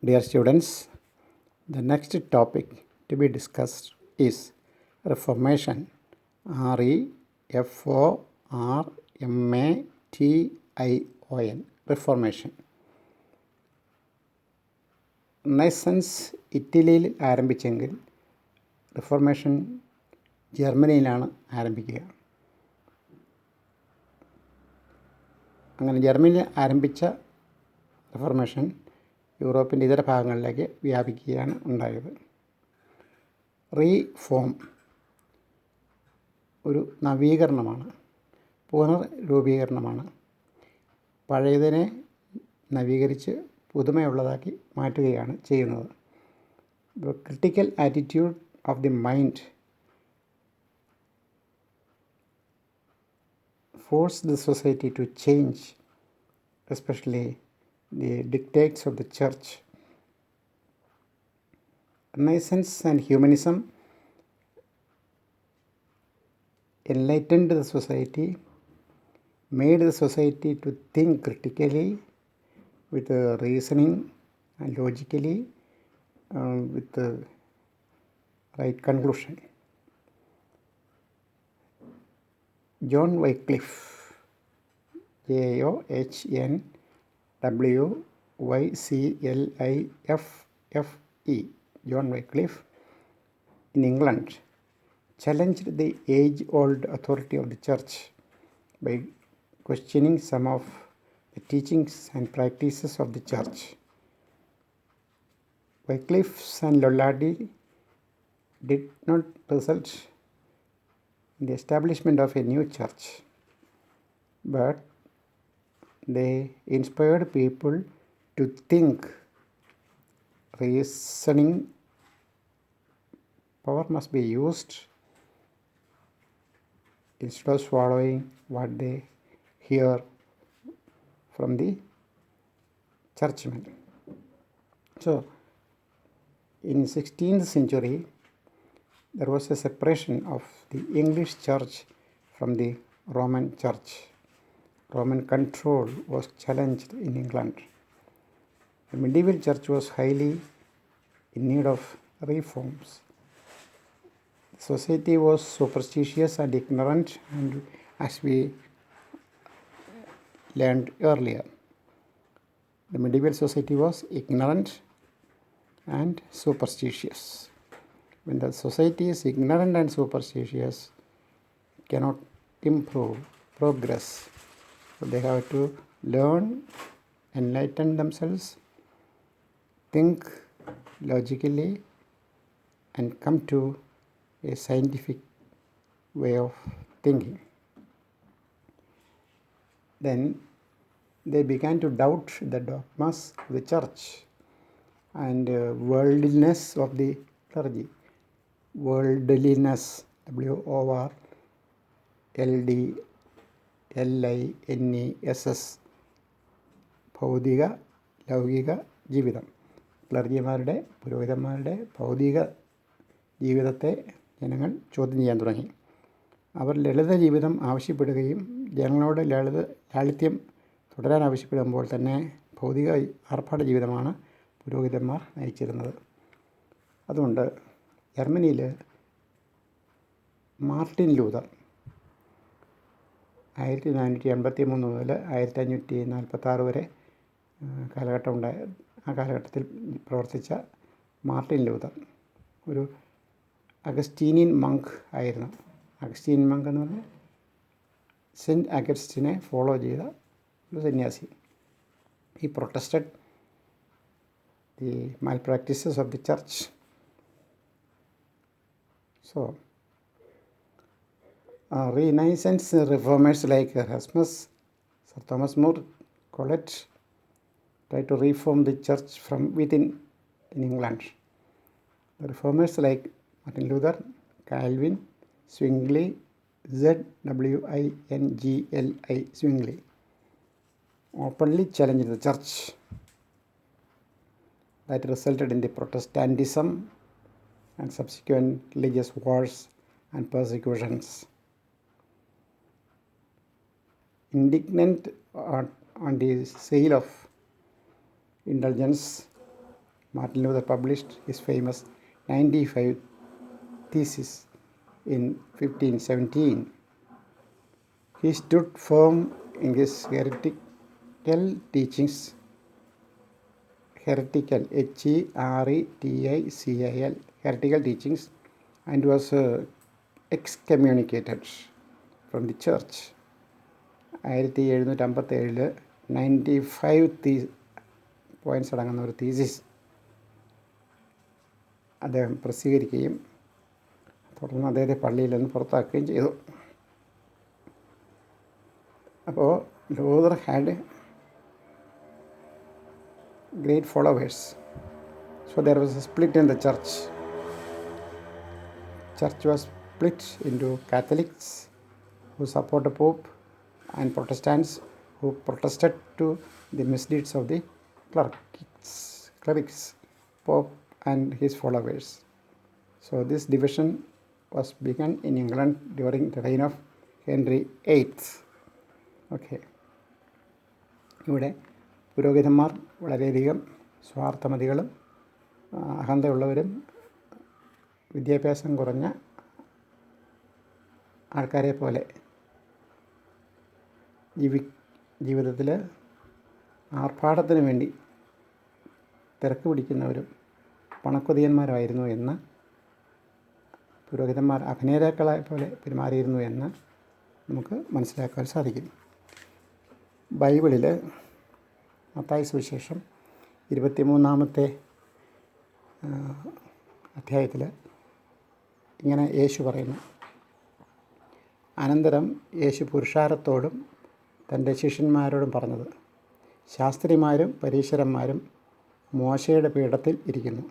Dear students, the next topic to be discussed is Reformation. REFORMATION. Reformation. Renaissance ഇറ്റലിയിൽ ആരംഭിച്ചെങ്കിൽ reformation ജർമ്മനിയിലാണ് ആരംഭിക്കുക. അങ്ങനെ ജർമ്മനിയിൽ ആരംഭിച്ച റിഫോർമേഷൻ യൂറോപ്പിൻ്റെ ഇതര ഭാഗങ്ങളിലേക്ക് വ്യാപിക്കുകയാണ് ഉണ്ടായത്. റീഫോം ഒരു നവീകരണമാണ്, പുനർരൂപീകരണമാണ്. പഴയതിനെ നവീകരിച്ച് പുതുമയുള്ളതാക്കി മാറ്റുകയാണ് ചെയ്യുന്നത്. The critical attitude of the mind forced the society to change, especially the dictates of the church. Renaissance and humanism enlightened the society, made the society to think critically, with reasoning and logically, with the right conclusion. John Wycliffe, JOHN WYCLIFFE, John Wycliffe, in England, challenged the age-old authority of the church by questioning some of the teachings and practices of the church. Wycliffe and Lollardi did not result in the establishment of a new church, but they inspired people to think. Reasoning power must be used instead of swallowing what they hear from the churchmen. So, in 16th century, there was a separation of the English church from the Roman church. Roman control was challenged in England. The medieval church was highly in need of reforms. The society was superstitious and ignorant, and as we learned earlier, the medieval society was ignorant and superstitious. When the society is ignorant and superstitious, cannot improve, progress. So they have to learn, enlighten themselves, think logically, and come to a scientific way of thinking. Then they began to doubt the dogmas of the church and worldliness of the clergy. Worldliness, WORLDLINESS, ഭൗതിക ലൗകിക ജീവിതം. ക്ലർജിമാരുടെ, പുരോഹിതന്മാരുടെ ഭൗതിക ജീവിതത്തെ ജനങ്ങൾ ചോദ്യം ചെയ്യാൻ തുടങ്ങി. അവർ ലളിത ജീവിതം ആവശ്യപ്പെടുകയും ജനങ്ങളോട് ലാളിത്യം തുടരാൻ ആവശ്യപ്പെടുമ്പോൾ തന്നെ ഭൗതിക ആർഭാട ജീവിതമാണ് പുരോഹിതന്മാർ നയിച്ചിരുന്നത്. അതുകൊണ്ട് ജർമ്മനിയിൽ മാർട്ടിൻ ലൂതർ 1483 മുതൽ 1546 വരെ കാലഘട്ടമുണ്ടായ ആ കാലഘട്ടത്തിൽ പ്രവർത്തിച്ച മാർട്ടിൻ ലൂതർ ഒരു അഗസ്റ്റീനിയൻ മങ്ക് ആയിരുന്നു. അഗസ്റ്റീനിയൻ മങ്ക് എന്ന് പറഞ്ഞാൽ സെൻറ്റ് അഗസ്റ്റിനെ ഫോളോ ചെയ്ത ഒരു സന്യാസി. He protested the malpractices of the church. So, Renaissance reformers like Erasmus, Sir Thomas More, Colet tried to reform the church from within in England. The reformers like Martin Luther, Calvin, Zwingli, ZWINGLI, Zwingli, openly challenged the church. That resulted in the Protestantism and subsequent religious wars and persecutions. Indignant on the sale of indulgence, Martin Luther published his famous 95 Theses in 1517. He stood firm in his heretical teachings, heretical teachings, and was excommunicated from the church. 1757 95 points അടങ്ങുന്ന ഒരു thesis അദ്ദേഹം പ്രസിദ്ധീകരിക്കുകയും തുടർന്ന് അദ്ദേഹത്തെ പള്ളിയിൽ നിന്ന് പുറത്താക്കുകയും ചെയ്തു. അപ്പോൾ Luther had great followers. So there was a split in the church. Church was split into Catholics who support the Pope and Protestants who protested to the misdeeds of the clerics, Pope and his followers. So this division was begun in England during the reign of Henry VIII. Okay. ഇവിടെ പുരോഹിതന്മാർ വളരെയധികം സ്വാർത്ഥമതികളും അഹന്തയുള്ളവരും വിദ്യാഭ്യാസം കുറഞ്ഞ ആൾക്കാരെ പോലെ ജീവിതത്തിൽ ആർഭാടത്തിന് വേണ്ടി തിരക്ക് പിടിക്കുന്നവരും പണക്കൊതിയന്മാരായിരുന്നു എന്ന്, പുരോഹിതന്മാർ അഭിനേതാക്കളെ പോലെ പെരുമാറിയിരുന്നു എന്ന് നമുക്ക് മനസ്സിലാക്കാൻ സാധിക്കും. ബൈബിളിൽ മത്തായി സുവിശേഷം 23-ാമത്തെ അധ്യായത്തിൽ ഇങ്ങനെ യേശു പറയുന്നു. അനന്തരം യേശു പുരുഷാരത്തോടും തൻ്റെ ശിഷ്യന്മാരോടും പറഞ്ഞത്, ശാസ്ത്രിമാരും പരീശന്മാരും മോശയുടെ പീഠത്തിൽ ഇരിക്കുന്നു.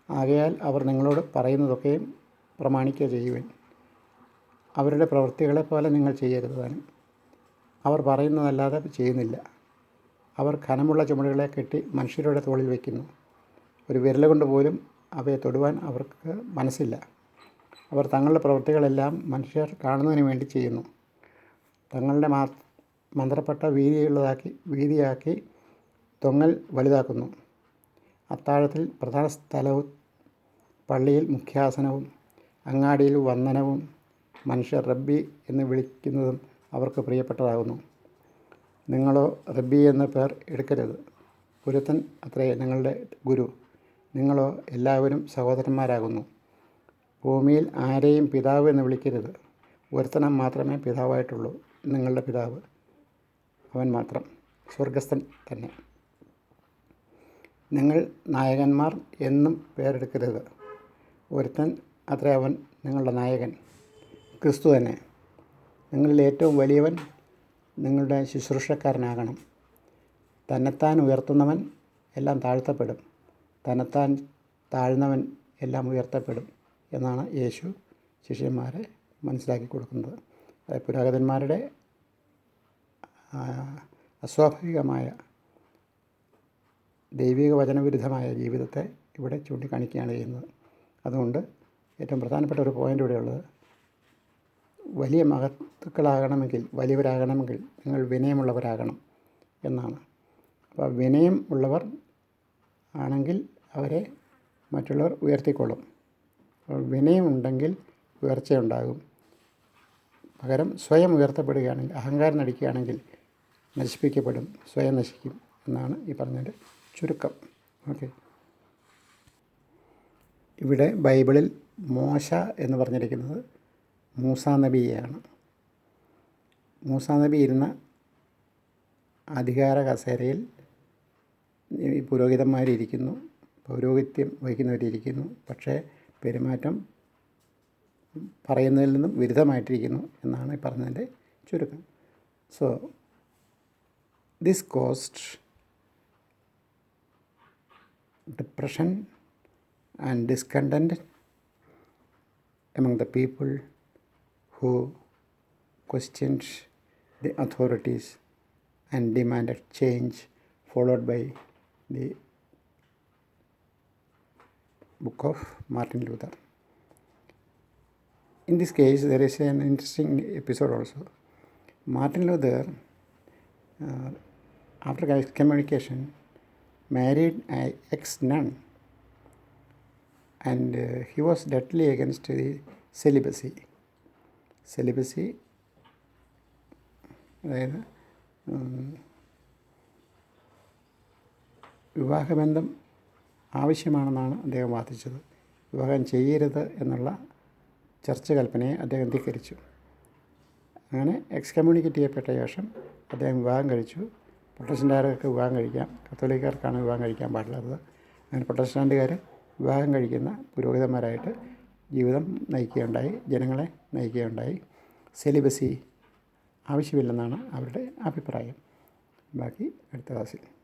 ആകയാൽ അവർ നിങ്ങളോട് പറയുന്നതൊക്കെയും പ്രമാണിക്കുക ചെയ്യുവാൻ. അവരുടെ പ്രവൃത്തികളെപ്പോലെ നിങ്ങൾ ചെയ്യരുത് താനും. അവർ പറയുന്നതല്ലാതെ ചെയ്യുന്നില്ല. അവർ ഘനമുള്ള ചുമടുകളെ കെട്ടി മനുഷ്യരുടെ തോളിൽ വയ്ക്കുന്നു. ഒരു വിരൽ കൊണ്ട് പോലും അവയെ തൊടുവാൻ അവർക്ക് മനസ്സില്ല. അവർ തങ്ങളുടെ പ്രവൃത്തികളെല്ലാം മനുഷ്യർ കാണുന്നതിന് വേണ്ടി ചെയ്യുന്നു. തങ്ങളുടെ മന്ത്രപ്പെട്ട വീതിയാക്കി തൊങ്ങൽ വലുതാക്കുന്നു. അത്താഴത്തിൽ പ്രധാന സ്ഥലവും പള്ളിയിൽ മുഖ്യാസനവും അങ്ങാടിയിൽ വന്ദനവും മനുഷ്യർ റബ്ബി എന്ന് വിളിക്കുന്നതും അവർക്ക് പ്രിയപ്പെട്ടതാകുന്നു. നിങ്ങളോ റബ്ബി എന്ന പേർ എടുക്കരുത്. ഒരുത്തൻ അത്രേ നിങ്ങളുടെ ഗുരു. നിങ്ങളോ എല്ലാവരും സഹോദരന്മാരാകുന്നു. ഭൂമിയിൽ ആരെയും പിതാവ് എന്ന് വിളിക്കരുത്. ഒരുത്തനം മാത്രമേ പിതാവായിട്ടുള്ളൂ, നിങ്ങളുടെ പിതാവ് അവൻ മാത്രം, സ്വർഗസ്ഥൻ തന്നെ. നിങ്ങൾ നായകന്മാർ എന്നും പേരെടുക്കരുത്. ഒരുത്തൻ അത്രേ അവൻ നിങ്ങളുടെ നായകൻ, ക്രിസ്തു തന്നെ. നിങ്ങളിൽ ഏറ്റവും വലിയവൻ നിങ്ങളുടെ ശുശ്രൂഷക്കാരനാകണം. തന്നെത്താൻ ഉയർത്തുന്നവൻ എല്ലാം താഴ്ത്തപ്പെടും, തന്നെത്താൻ താഴ്ന്നവൻ എല്ലാം ഉയർത്തപ്പെടും എന്നാണ് യേശു ശിഷ്യന്മാരെ മനസ്സിലാക്കി കൊടുക്കുന്നത്. അതായത് പുരോഹിതന്മാരുടെ അസ്വാഭാവികമായ ദൈവിക വചനവിരുദ്ധമായ ജീവിതത്തെ ഇവിടെ ചൂണ്ടിക്കാണിക്കുകയാണ് ചെയ്യുന്നത്. അതുകൊണ്ട് ഏറ്റവും പ്രധാനപ്പെട്ട ഒരു പോയിൻ്റ് ഇവിടെയുള്ളത്, വലിയ മഹത്തുക്കളാകണമെങ്കിൽ, വലിയവരാകണമെങ്കിൽ നിങ്ങൾ വിനയമുള്ളവരാകണം എന്നാണ്. അപ്പോൾ വിനയം ഉള്ളവർ ആണെങ്കിൽ അവരെ മറ്റുള്ളവർ ഉയർത്തിക്കൊള്ളും. അപ്പോൾ വിനയമുണ്ടെങ്കിൽ ഉയർച്ചയുണ്ടാകും. പകരം സ്വയം ഉയർത്തപ്പെടുകയാണെങ്കിൽ, അഹങ്കാരം നടിക്കുകയാണെങ്കിൽ നശിപ്പിക്കപ്പെടും, സ്വയം നശിക്കും എന്നാണ് ഈ പറഞ്ഞതിൻ്റെ ചുരുക്കം. ഓക്കെ. ഇവിടെ ബൈബിളിൽ മോശ എന്ന് പറഞ്ഞിരിക്കുന്നത് മൂസാ നബിയെയാണ്. മൂസാ നബി ഇരുന്ന അധികാര കസേരയിൽ ഈ പുരോഹിതന്മാരിയ്ക്കുന്നു, പൗരോഹിത്യം വഹിക്കുന്നവരിയ്ക്കുന്നു. പക്ഷേ പെരുമാറ്റം പറയുന്നതിൽ നിന്നും വിരുദ്ധമായിട്ടിരിക്കുന്നു എന്നാണ് ഈ പറഞ്ഞതിൻ്റെ ചുരുക്കം. So this cost depression and discontent among the people who questioned the authorities and demanded change, followed by the book of Martin Luther. In this case, there is an interesting episode also. Martin Luther, after excommunication, married an ex-nun and he was deadly against the celibacy. അതായത് വിവാഹബന്ധം ആവശ്യമാണെന്നാണ് അദ്ദേഹം വാദിച്ചത്. വിവാഹം ചെയ്യരുത് എന്നുള്ള church കൽപ്പനയെ അദ്ദേഹം ധിക്കരിച്ചു. അങ്ങനെ excommunicate ചെയ്യപ്പെട്ട ശേഷം അദ്ദേഹം വിവാഹം കഴിച്ചു. പ്രൊട്ടസ്റ്റൻ്റുകാർക്ക് വിവാഹം കഴിക്കാം, കത്തോലിക്കർക്കാണ് വിവാഹം കഴിക്കാൻ പാടില്ലാത്തത്. അങ്ങനെ പ്രൊട്ടസ്റ്റൻ്റുകാർ വിവാഹം കഴിക്കുന്ന പുരോഹിതന്മാരായിട്ട് ജീവിതം നയിക്കുകയുണ്ടായി, ജനങ്ങളെ നയിക്കുകയുണ്ടായി. സെലിബസി ആവശ്യമില്ലെന്നാണ് അവരുടെ അഭിപ്രായം. ബാക്കി അടുത്ത ക്ലാസ്സിൽ.